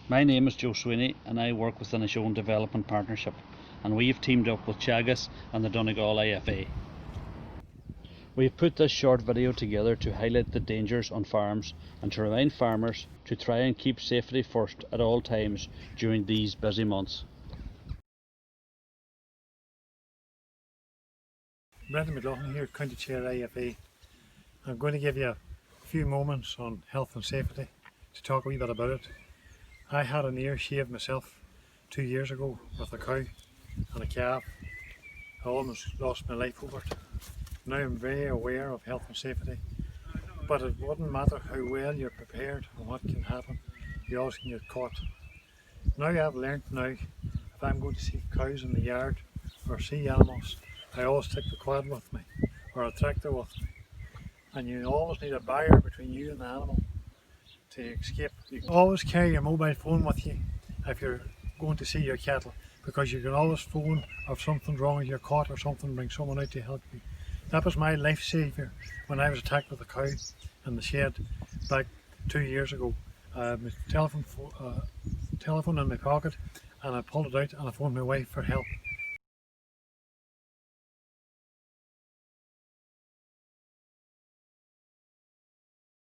My name is Joe Sweeney and I work within a Shown Development Partnership, and we've teamed up with Teagasc and the Donegal IFA. We've put this short video together to highlight the dangers on farms and to remind farmers to try and keep safety first at all times during these busy months. Brendan McLaughlin here, County Chair IFA. I'm going to give you a few moments on health and safety to talk a wee bit about it. I had an ear shaved myself 2 years ago with a cow and a calf. I almost lost my life over it. Now I'm very aware of health and safety, but it wouldn't matter how well you're prepared and what can happen, you always can get caught. Now I've learnt now, if I'm going to see cows in the yard or see animals, I always take the quad with me or a tractor with me, and you always need a barrier between you and the animal to escape. You can always carry your mobile phone with you if you're going to see your cattle, because you can always phone if something's wrong with your cot or something, bring someone out to help you. That was my life saviour when I was attacked with a cow in the shed back 2 years ago. My telephone in my pocket, and I pulled it out and I phoned my wife for help.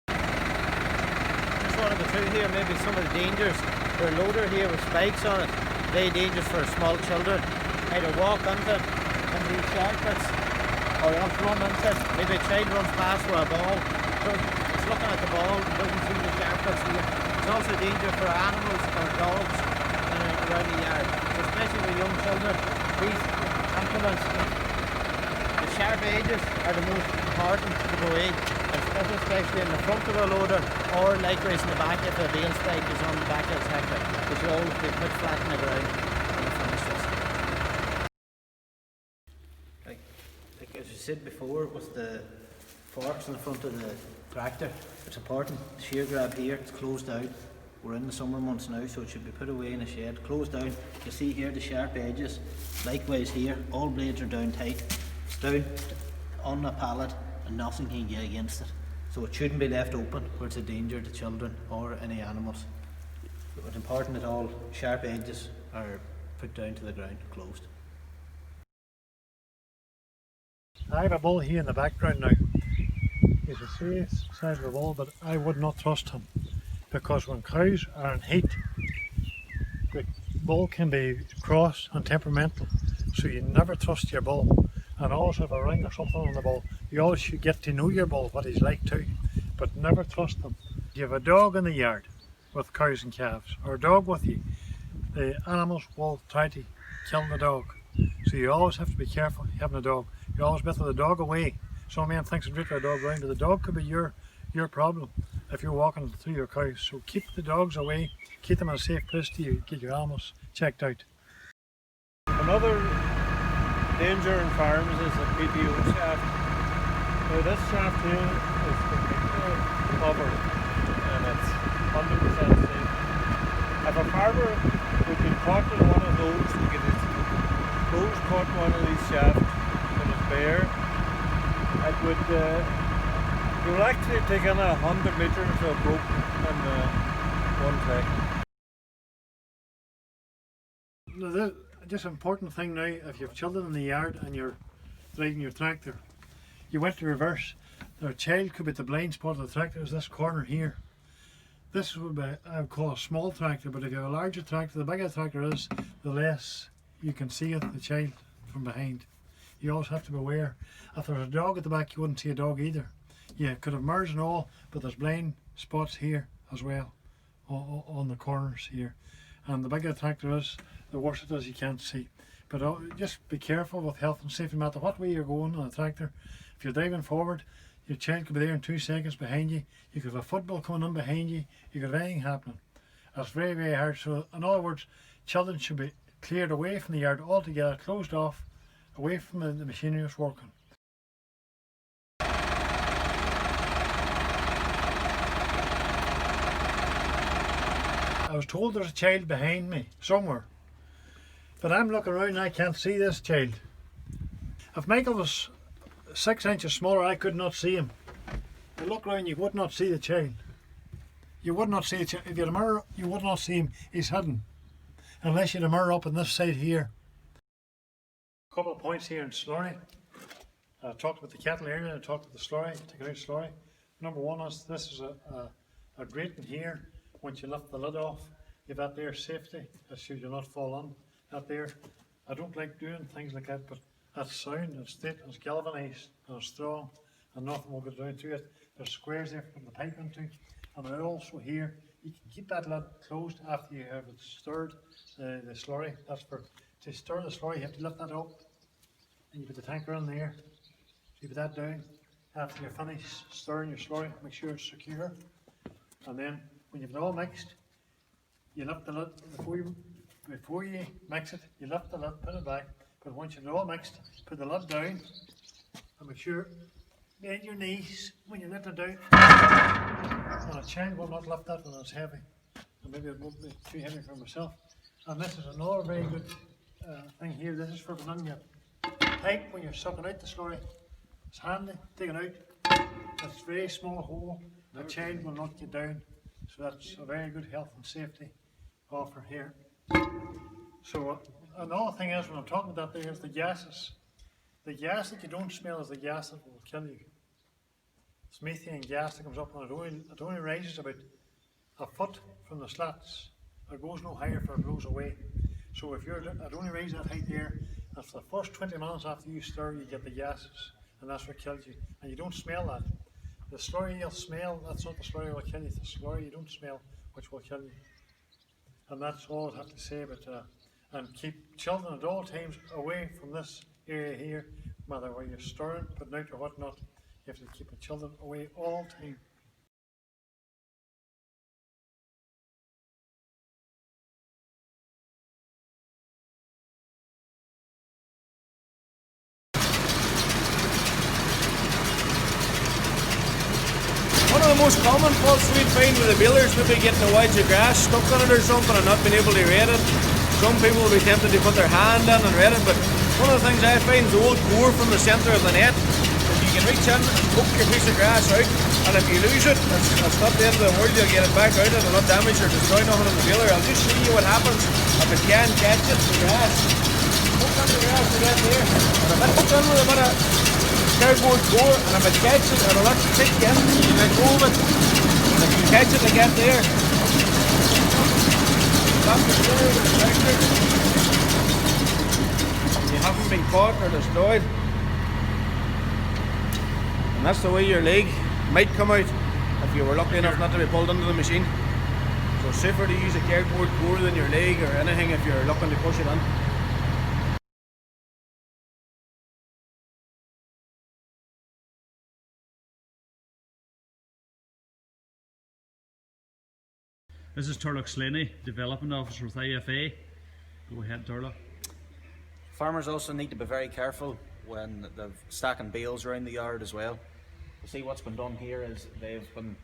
Just want to go through here maybe some of the dangers. There's a loader here with spikes on it, very dangerous for small children. Either walk into these shark pits or else run into it. Maybe a child runs past with a ball, it's looking at the ball, doesn't see the shark pits. It's also a danger for animals or dogs around the yard, so especially with young children. These implements, the sharp edges are the most important to go in, especially in the front of a loader, or likewise in the back if the bale spike is on the back of the tractor, which will always be put flat on the ground when you finish this. Like as you said before, with the forks in the front of the tractor, it's important. The shear grab here, it's closed down. We're in the summer months now, so it should be put away in a shed, closed down. You see here the sharp edges, likewise here, all blades are down tight. It's down on a pallet and nothing can get against it. So it shouldn't be left open where it's a danger to children or any animals. So it's important that all sharp edges are put down to the ground, closed. I have a bull here in the background now. He's a serious size of a bull, but I would not trust him, because when cows are in heat, the bull can be cross and temperamental, so you never trust your bull. And also have a ring or something on the bull. You always should get to know your bull, what he's like too, but never trust them. If you have a dog in the yard with cows and calves, or a dog with you, the animals will try to kill the dog. So you always have to be careful having a dog. You always better the dog away. Some man thinks it's a dog around, but the dog could be your problem if you're walking through your cows. So keep the dogs away, keep them in a safe place till you get your animals checked out. Another danger in farms is the PTO shaft. Now this shaft here is completely covered and it's 100% safe. If a farmer would be caught in one of those, we get his toes caught in one of these shafts and it's bare, it would you will actually take in 100 litres of rope in 1 second. Just an important thing now, if you have children in the yard and you're driving your tractor, you went to reverse. Their child could be at the blind spot of the tractor, is this corner here. This would be, I would call a small tractor, but if you have a larger tractor, the bigger the tractor is, the less you can see it, the child from behind. You always have to be aware. If there's a dog at the back, you wouldn't see a dog either. You could have merged and all, but there's blind spots here as well, on the corners here. And the bigger the tractor is, the worse it is you can't see. But just be careful with health and safety, no matter what way you're going on a tractor. If you're driving forward, your child could be there in 2 seconds behind you. You could have a football coming in behind you. You could have anything happening. That's very, very hard. So in other words, children should be cleared away from the yard altogether, closed off, away from the machinery that's working. I was told there's a child behind me somewhere, but I'm looking around and I can't see this child. If Michael was 6 inches smaller, I could not see him. You look around, you would not see the child. you would not see it. If you had a mirror, you would not see him. He's hidden. Unless you had a mirror up on this side here. A couple of points here in Slurry. I talked about the cattle area, I talked about the Slurry, taking out Slurry. Number one is this is a grating here. Once you lift the lid off, you've that there safety, that's so you'll not fall on. That there, I don't like doing things like that, but that's sound, it's thick, it's galvanised, and it's strong, and nothing will go down to it. There's squares there for the pipe into, and then also here, you can keep that lid closed after you have it stirred, the Slurry. That's for, to stir the Slurry, you have to lift that up, and you put the tanker in there. So you put that down. After you're finished stirring your Slurry, make sure it's secure. And then when you've it all mixed, you lift the lid before you mix it, you lift the lid, put it back. But once you've it all mixed, put the lid down and make sure bend your knees when you let it down. And a chain will not lift that when it's heavy. And maybe it won't be too heavy for myself. And this is another very good thing here. This is for putting your pipe when you're sucking out the Slurry. It's handy, taking out. It's a very small hole. The chain will not get down. So that's a very good health and safety offer here. So another thing is, when I'm talking about that, there is the gases. The gas that you don't smell is the gas that will kill you. It's methane gas that comes up, and it only rises about a foot from the slats. It goes no higher for it blows away. So if it only rises that height there, and for the first 20 minutes after you stir, you get the gases, and that's what kills you. And you don't smell that. The Slurry you'll smell, that's not the Slurry that will kill you. The Slurry you don't smell, which will kill you. And that's all I have to say about that. And keep children at all times away from this area here, no matter where you're stirring, putting out or whatnot. You have to keep the children away all the time. One of the most common faults we'd find with the balers would be getting a wedge of grass stuck on it or something and not being able to raid it. Some people will be tempted to put their hand in and raid it, but one of the things I find is the old core from the centre of the net. If you can reach in and poke your piece of grass out, and if you lose it, it's not the end of the world, you'll get it back out, it'll not damage or destroy nothing on the baler. I'll just show you what happens if it can catch it, the grass. Poke on the grass to get there, and if it hooks in with a bit of cardboard core, and if it catches it, it'll not stick in, you let go of it, and if you catch it to get there, stop the baler with the tractor. You haven't been caught or destroyed. And that's the way your leg might come out if you were lucky enough not to be pulled into the machine. So safer to use a cardboard core than your leg or anything if you're looking to push it in. This is Turlough Slaney, Development Officer with IFA. Go ahead, Turlough. Farmers also need to be very careful when they're stacking bales around the yard as well. You see what's been done here is they've been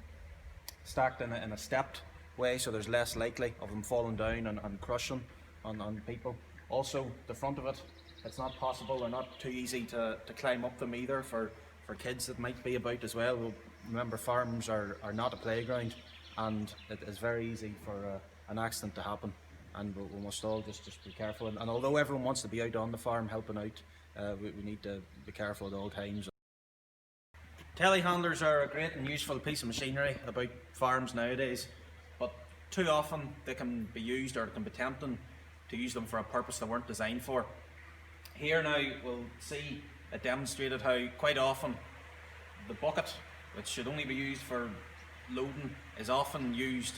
stacked in a stepped way, so there's less likely of them falling down and crushing on people. Also, the front of it, it's not possible or not too easy to climb up them either for kids that might be about as well. Remember, farms are not a playground, and it is very easy for an accident to happen, and we must all just be careful. And although everyone wants to be out on the farm helping out, we need to be careful at all times. Telehandlers are a great and useful piece of machinery about farms nowadays, but too often they can be used, or it can be tempting to use them for a purpose they weren't designed for. Here now we'll see it demonstrated how quite often the bucket, which should only be used for loading, is often used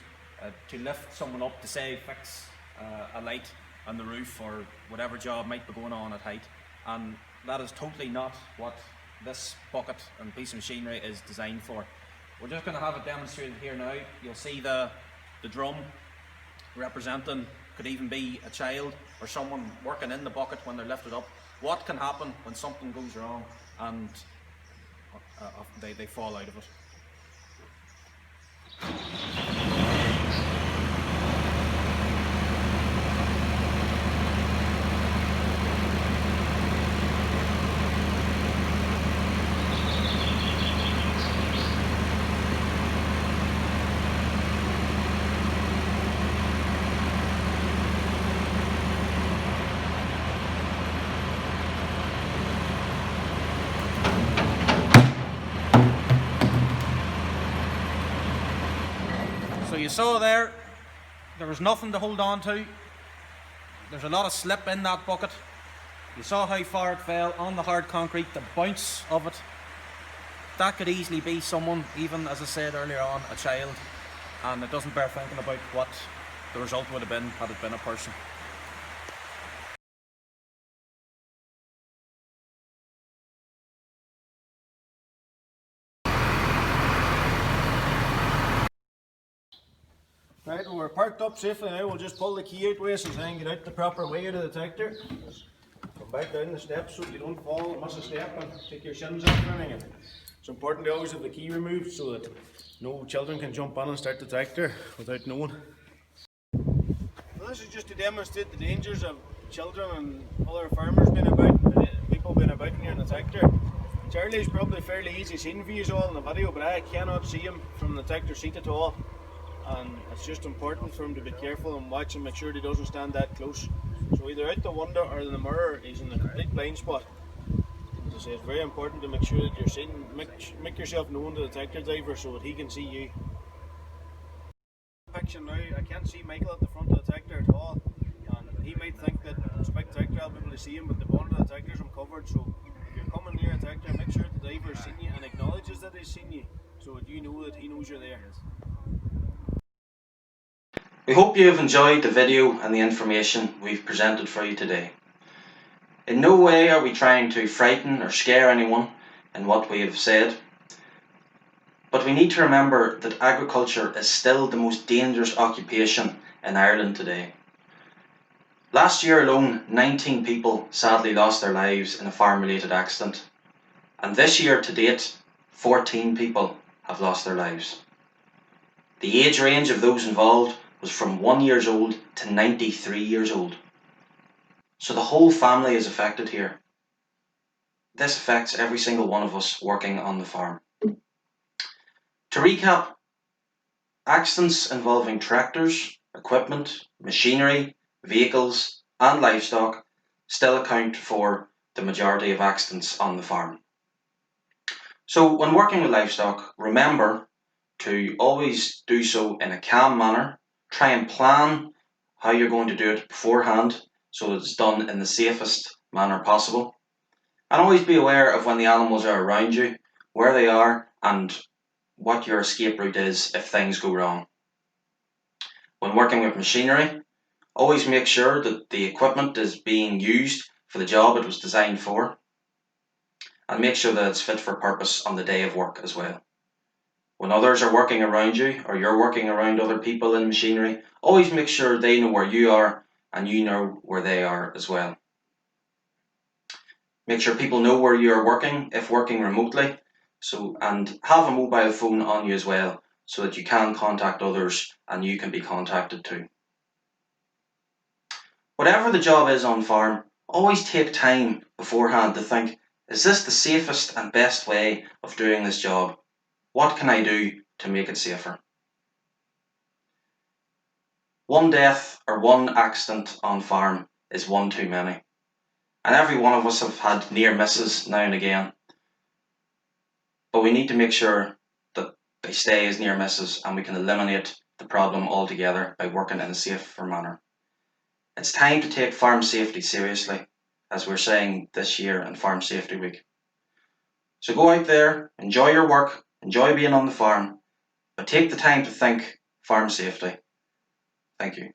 to lift someone up to, say, fix a light on the roof or whatever job might be going on at height, and that is totally not what this bucket and piece of machinery is designed for. We're just going to have it demonstrated here now. You'll see the drum representing, could even be a child or someone working in the bucket when they're lifted up. What can happen when something goes wrong and they fall out of it. you saw there was nothing to hold on to. There's a lot of slip in that bucket. You saw how far it fell on the hard concrete, the bounce of it. That could easily be someone, even as I said earlier on, a child, and it doesn't bear thinking about what the result would have been had it been a person. Right, well, we're parked up safely now. We'll just pull the key out with us and try and get out the proper way out of the tractor. Come back down the steps so you don't fall, miss a step and take your shins off or anything. It's important to always have the key removed so that no children can jump on and start the tractor without knowing. Well, this is just to demonstrate the dangers of children and other farmers being about, people being about here in the tractor. Charlie's probably fairly easy seen for you all in the video, but I cannot see him from the tractor seat at all. And it's just important for him to be careful and watch and make sure he doesn't stand that close. So either out the window or in the mirror, he's in the complete blind spot. As I say, it's very important to make sure that you're seen, make yourself known to the tractor driver so that he can see you. Picture now, I can't see Michael at the front of the tractor at all, and he might think that it's a big tractor, I'll be able to see him, but the bonnet of the tractor is uncovered. So if you're coming near a tractor, make sure the driver's seen you and acknowledges that he's seen you, so that you know that he knows you're there. We hope you have enjoyed the video and the information we've presented for you today. In no way are we trying to frighten or scare anyone in what we have said, but we need to remember that agriculture is still the most dangerous occupation in Ireland today. Last year alone, 19 people sadly lost their lives in a farm-related accident, and this year to date, 14 people have lost their lives. The age range of those involved was from 1 year old to 93 years old. So the whole family is affected here. This affects every single one of us working on the farm. To recap, accidents involving tractors, equipment, machinery, vehicles and livestock still account for the majority of accidents on the farm. So when working with livestock, remember to always do so in a calm manner. Try and plan how you're going to do it beforehand so it's done in the safest manner possible. And always be aware of when the animals are around you, where they are and what your escape route is if things go wrong. When working with machinery, always make sure that the equipment is being used for the job it was designed for, and make sure that it's fit for purpose on the day of work as well. When others are working around you or you're working around other people in machinery, always make sure they know where you are and you know where they are as well. Make sure people know where you are working if working remotely, and have a mobile phone on you as well so that you can contact others and you can be contacted too. Whatever the job is on farm, always take time beforehand to think, is this the safest and best way of doing this job? What can I do to make it safer? One death or one accident on farm is one too many. And every one of us have had near misses now and again. But we need to make sure that they stay as near misses and we can eliminate the problem altogether by working in a safer manner. It's time to take farm safety seriously, as we're saying this year in Farm Safety Week. So go out there, enjoy your work, enjoy being on the farm, but take the time to think farm safety. Thank you.